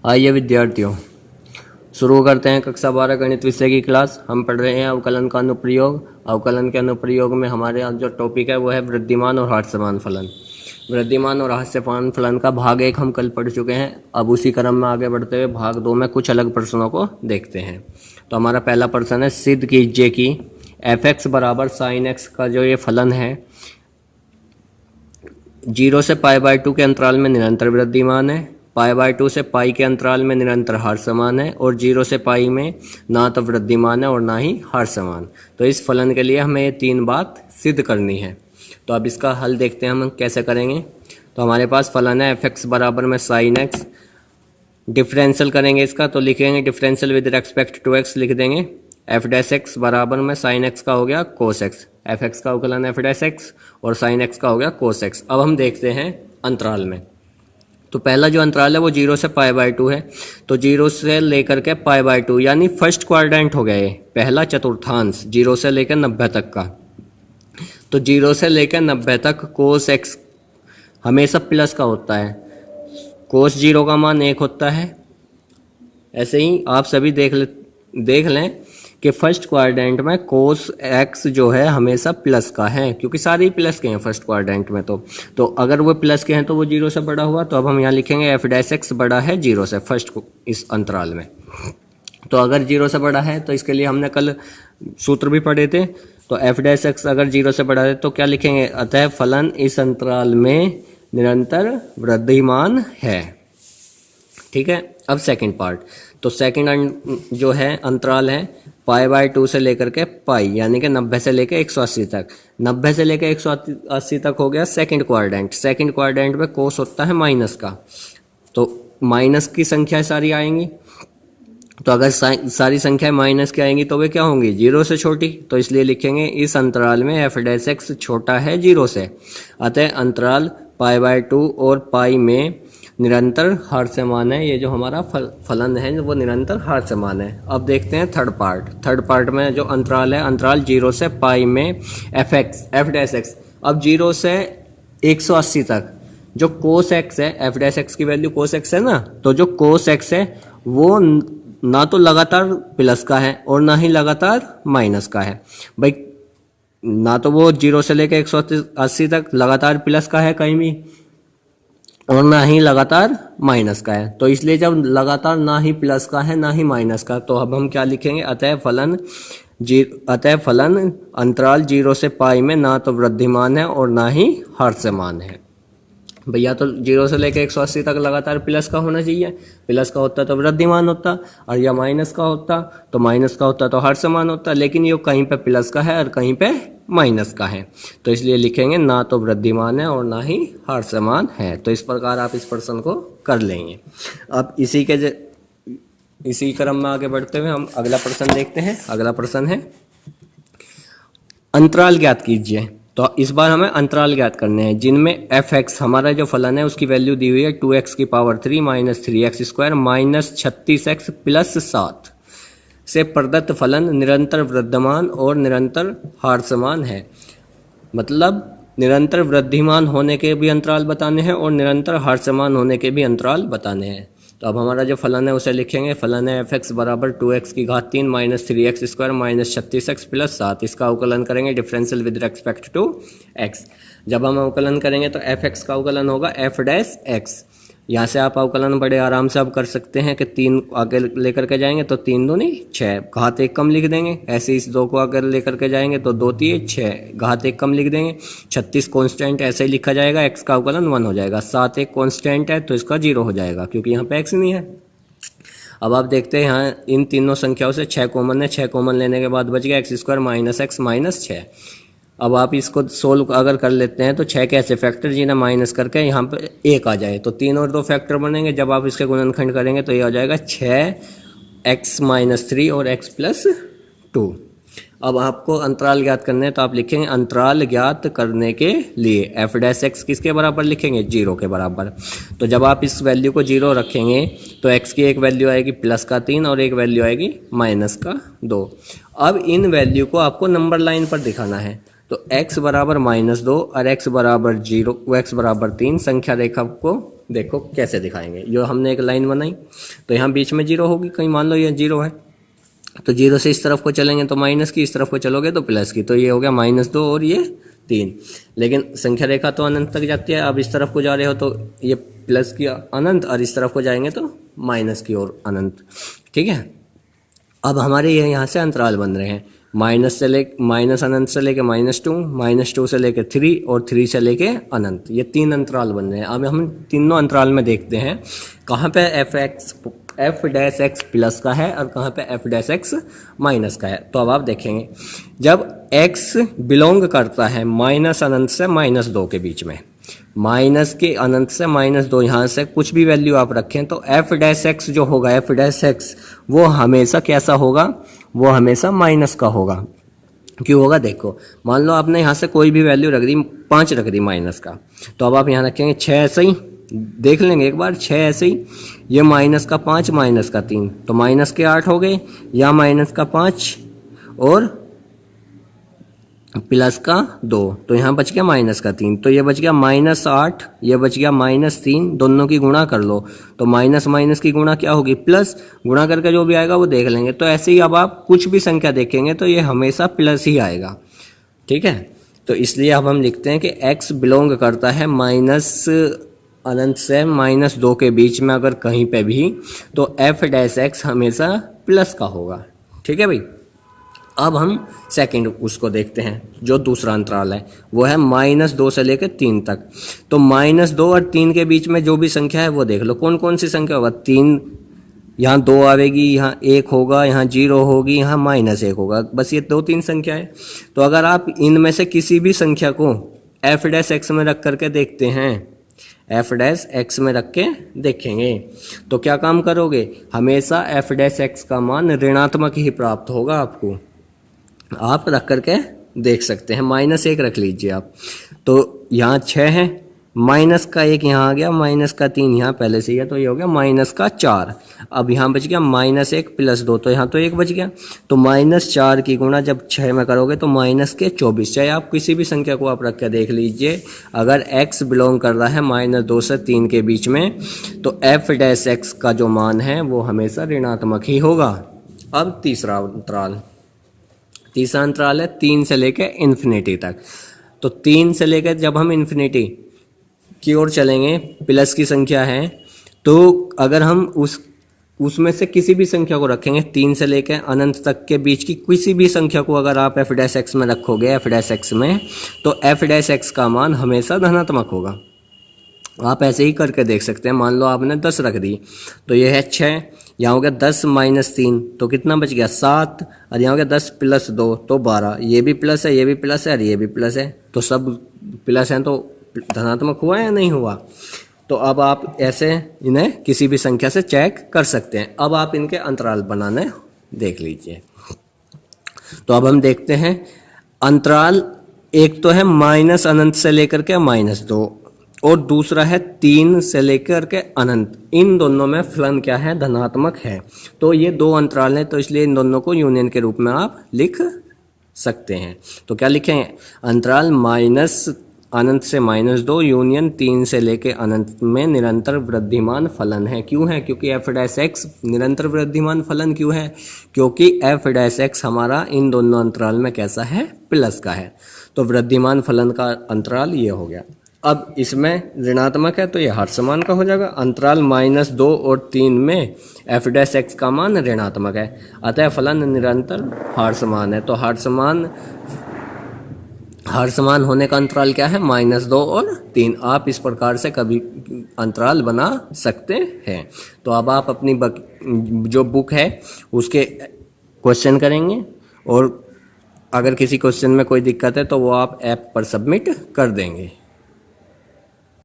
आइए विद्यार्थियों, शुरू करते हैं कक्षा 12 गणित विषय की क्लास। हम पढ़ रहे हैं अवकलन का अनुप्रयोग। अवकलन के अनुप्रयोग में हमारे यहाँ जो टॉपिक है वो है वृद्धिमान और हास्यमान फलन। वृद्धिमान और हास्यमान फलन का भाग 1 हम कल पढ़ चुके हैं। अब उसी क्रम में आगे बढ़ते हुए भाग 2 में कुछ अलग प्रश्नों को देखते हैं। तो हमारा पहला प्रश्न है, सिद्ध कीजिए कि f(x) बराबर sin x का जो ये फलन है 0 से π/2 के अंतराल में निरंतर वृद्धिमान है, π/2 से पाई के अंतराल में निरंतर हास्यमान है और 0 से पाई में ना तो वृद्धिमान है और ना ही हास्यमान। तो इस फलन के लिए हमें ये 3 बात सिद्ध करनी है। तो अब इसका हल देखते हैं हम कैसे करेंगे। तो हमारे पास फलन है f(x) बराबर में sin x। डिफरेंशियल करेंगे इसका तो लिखेंगे differential with respect to x, लिख देंगे f' बराबर में sin x का हो गया cos x। f(x) का अवकलन f' और sin x का हो गया cos x। अब हम देखते हैं अंतराल में। तो पहला जो अंतराल है वो 0 से π/2 है। तो 0 से लेकर के π/2 यानी फर्स्ट क्वाड्रेंट हो गया ये, पहला चतुर्थांश 0 से लेकर 90 तक का। तो 0 से लेकर 90 तक cos x हमेशा प्लस का होता है। cos 0 का मान 1 होता है। ऐसे ही आप सभी देख लें कि फर्स्ट क्वाड्रेंट में cos x जो है हमेशा प्लस का है, क्योंकि सारे ही प्लस के हैं फर्स्ट क्वाड्रेंट में। तो अगर वो प्लस के हैं तो वो 0 से बड़ा हुआ। तो अब हम यहाँ लिखेंगे f' बड़ा है 0 से फर्स्ट इस अंतराल में। तो अगर 0 से बड़ा है तो इसके लिए हमने कल सूत्र भी पढ़े थे। तो f' अगर 0 से बड़ा है तो क्या लिखेंगे, अतः फलन इस अंतराल में निरंतर वृद्धिमान है। ठीक है। अब सेकंड पार्ट। तो सेकंड जो है अंतराल है π/2 से लेकर के पाई, यानी कि 90 से लेकर 180 तक। 90 से लेकर 180 तक हो गया सेकंड क्वाड्रेंट। सेकंड क्वाड्रेंट में कोस होता है माइनस का, तो माइनस की संख्या सारी आएंगी। तो अगर सारी संख्याएं माइनस की आएंगी तो वे क्या होंगी, 0 से छोटी। तो इसलिए लिखेंगे इस अंतराल में f' छोटा है 0 से, अतः अंतराल π/2 और पाई में निरंतर हास्यमान है। ये जो हमारा फलन है वो निरंतर हास्यमान है। अब देखते हैं थर्ड पार्ट। थर्ड पार्ट में जो अंतराल है, अंतराल 0 से पाई में f'। अब 0 से 180 तक जो cos x है, f' की वैल्यू cos x है ना, तो जो cos x है वो ना तो लगातार प्लस का है और ना ही लगातार माइनस का है। भाई ना तो वो 0 से लेकर 180 तक लगातार प्लस का है कहीं भी, और ना ही लगातार माइनस का है। तो इसलिए जब लगातार ना ही प्लस का है ना ही माइनस का, तो अब हम क्या लिखेंगे, अतः फलन अंतराल 0 से पाई में ना तो वृद्धिमान है और ना ही हास्यमान है। भैया तो 0 से लेकर 180 तक लगातार प्लस का होना चाहिए। प्लस का होता तो वृद्धिमान होता, और या माइनस का होता तो माइनस का होता तो हास्यमान होता। लेकिन ये कहीं पे प्लस का है और कहीं पे माइनस का है, तो इसलिए लिखेंगे ना तो वृद्धिमान है और ना ही हास्यमान है। तो इस प्रकार आप इस प्रश्न को कर लेंगे। अब इसी क्रम में आगे बढ़ते हुए हम अगला प्रश्न देखते हैं। अगला प्रश्न है, अंतराल ज्ञात कीजिए। तो इस बार हमें अंतराल ज्ञात करने हैं जिनमें f(x) हमारा जो फलन है उसकी वैल्यू दी हुई है 2x⁻³ - 3x² - 36x + 7 से प्रदत्त फलन निरंतर वृद्धिमान और निरंतर हास्यमान है। मतलब निरंतर वृद्धिमान होने के भी अंतराल बताने हैं और निरंतर हास्यमान होने के भी अंतराल बताने हैं। तो अब हमारा जो फलन है उसे लिखेंगे। फलन है f(x) बराबर 2x⁻³ - 3x² - 36x + 7। इसका अवकलन करेंगे differential with respect to x। जब हम अवकलन करेंगे तो f(x) का अवकलन होगा f'(x). यहाँ से आप अवकलन बड़े आराम से अब कर सकते हैं कि 3 आगे लेकर के जाएंगे तो 3 दूनी 6, घात 1 कम लिख देंगे। ऐसे इस 2 को आगे लेकर के जाएंगे तो 2 3 6, घात 1 कम लिख देंगे। 36 कांस्टेंट ऐसे ही लिखा जाएगा, x का अवकलन 1 हो जाएगा। 7 एक कांस्टेंट है तो इसका 0 हो जाएगा, क्योंकि यहाँ पे x नहीं है। अब आप देखते हैं यहाँ इन तीनों संख्याओं से 6 कॉमन है। 6 कॉमन लेने के बाद बच गया x² - x - 6। अब आप इसको सोल्व अगर कर लेते हैं तो 6 के ऐसे फैक्टर जिन्हें माइनस करके यहाँ पे 1 आ जाए तो 3 और 2 फैक्टर बनेंगे। जब आप इसके गुणनखंड करेंगे तो ये आ जाएगा 6x - 3 और x + 2। अब आपको अंतराल ज्ञात करने हैं तो आप लिखेंगे अंतराल ज्ञात करने के लिए f' किसके बराबर लिखेंगे, 0 के बराबर। तो जब आप इस वैल्यू को 0 रखेंगे तो x की एक वैल्यू आएगी +3 और एक वैल्यू आएगी -2। अब इन वैल्यू को आपको नंबर लाइन पर दिखाना है। तो x बराबर -2 और x बराबर 0, x बराबर 3 संख्या रेखा को देखो कैसे दिखाएंगे। जो हमने एक लाइन बनाई तो यहाँ बीच में जीरो होगी, कहीं मान लो ये जीरो है तो जीरो से इस तरफ को चलेंगे तो माइनस की, इस तरफ को चलोगे तो प्लस की, तो ये हो गया -2 और ये 3। लेकिन संख्या रेखा तो अनंत तक जाती है, अब इस तरफ को जा रहे हो तो ये प्लस की अनंत और इस तरफ को जाएंगे तो माइनस की ओर अनंत। ठीक है, अब हमारे ये यहाँ से अंतराल बन रहे हैं, माइनस अनंत से लेके -2 से लेके 3 और 3 से लेके अनंत, ये 3 अंतराल बन रहे हैं। अब हम तीनों अंतराल में देखते हैं कहाँ पे f डैश एक्स प्लस का है और कहाँ पे f डैश एक्स माइनस का है। तो अब आप देखेंगे जब x बिलोंग करता है माइनस अनंत से -2 के बीच में, माइनस के अनंत से -2, यहाँ से कुछ भी वैल्यू आप रखें तो f डैश एक्स जो होगा, f डैश एक्स वो हमेशा कैसा होगा, वो हमेशा माइनस का होगा। क्यों होगा, देखो मान लो आपने यहाँ से कोई भी वैल्यू रख दी, 5 रख दी माइनस का, तो अब आप यहाँ रखेंगे 6 ऐसे ही, देख लेंगे एक बार 6 ऐसे ही, ये माइनस का 5 माइनस का 3 तो माइनस के 8 हो गए, या माइनस का 5 और प्लस का 2 तो यहाँ बच गया माइनस का 3, तो ये बच गया -8, ये बच गया -3, दोनों की गुणा कर लो तो माइनस माइनस की गुणा क्या होगी, प्लस, गुणा करके जो भी आएगा वो देख लेंगे। तो ऐसे ही अब आप कुछ भी संख्या देखेंगे तो ये हमेशा प्लस ही आएगा। ठीक है, तो इसलिए अब हम लिखते हैं कि x बिलोंग करता है माइनस अनंत से -2 के बीच में अगर कहीं पे भी, तो f डैश एक्स हमेशा प्लस का होगा। ठीक है भाई, अब हम सेकंड उसको देखते हैं, जो दूसरा अंतराल है वो है -2 से लेकर 3 तक। तो -2 और 3 के बीच में जो भी संख्या है वो देख लो कौन कौन सी संख्या होगा। 3 यहाँ 2 आवेगी, यहाँ 1 होगा, यहाँ 0 होगी, यहाँ -1 होगा, बस ये 2-3 संख्या है। तो अगर आप इनमें से किसी भी संख्या को f डैश एक्स में रख करके देखते हैं, f डैश एक्स में रख के देखेंगे तो क्या काम करोगे, हमेशा f डैश एक्स का मान ऋणात्मक ही प्राप्त होगा आपको। आप रख करके देख सकते हैं, -1 रख लीजिए आप, तो यहाँ 6 है, माइनस का 1 यहाँ आ गया, माइनस का 3 यहाँ पहले से ही है तो ये हो गया -4। अब यहाँ बच गया -1 + 2 तो यहाँ तो 1 बच गया। तो -4 की गुणा जब 6 में करोगे तो -24। चाहे आप किसी भी संख्या को आप रख के देख लीजिए, अगर x बिलोंग कर रहा है -2 से 3 के बीच में तो f डैश एक्स का जो मान है वो हमेशा ऋणात्मक ही होगा। अब तीसरा अंतराल है 3 से लेकर इन्फिनिटी तक। तो 3 से लेकर जब हम इन्फिनिटी की ओर चलेंगे, प्लस की संख्या है, तो अगर हम उसमें से किसी भी संख्या को रखेंगे, 3 से लेकर अनंत तक के बीच की किसी भी संख्या को अगर आप f डैश एक्स में रखोगे, f डैश एक्स में, तो f डैश एक्स का मान हमेशा धनात्मक होगा। आप ऐसे ही करके देख सकते हैं। मान लो आपने 10 रख दी तो ये है 6, यहाँ हो गया 10 - 3 तो कितना बच गया 7, और यहाँ हो गया 10 + 2 तो 12, ये भी प्लस है, ये भी प्लस है और ये भी प्लस है, तो सब प्लस हैं तो धनात्मक हुआ या नहीं हुआ। तो अब आप ऐसे इन्हें किसी भी संख्या से चेक कर सकते हैं। अब आप इनके अंतराल बनाने देख लीजिए। तो अब हम देखते हैं अंतराल, एक तो है माइनस अनंत से लेकर के -2 और दूसरा है 3 से लेकर के अनंत। इन दोनों में फलन क्या है, धनात्मक है। तो ये 2 अंतराल हैं, तो इसलिए इन दोनों को यूनियन के रूप में आप लिख सकते हैं। तो क्या लिखें, अंतराल माइनस अनंत से -2 यूनियन 3 से लेके अनंत में निरंतर वृद्धिमान फलन है। क्यों है, क्योंकि f डैश एक्स निरंतर वृद्धिमान फलन क्यों है, क्योंकि f डैश एक्स हमारा इन दोनों अंतराल में कैसा है, प्लस का है। तो वृद्धिमान फलन का अंतराल ये हो गया। अब इसमें ऋणात्मक है तो ये हर समान का हो जाएगा। अंतराल -2 और 3 में f डैश एक्स का मान ऋणात्मक है, अतः फलन निरंतर हर समान है। तो हर समान होने का अंतराल क्या है, -2 और 3। आप इस प्रकार से कभी अंतराल बना सकते हैं। तो अब आप अपनी जो बुक है उसके क्वेश्चन करेंगे, और अगर किसी क्वेश्चन में कोई दिक्कत है तो वो आप ऐप पर सबमिट कर देंगे।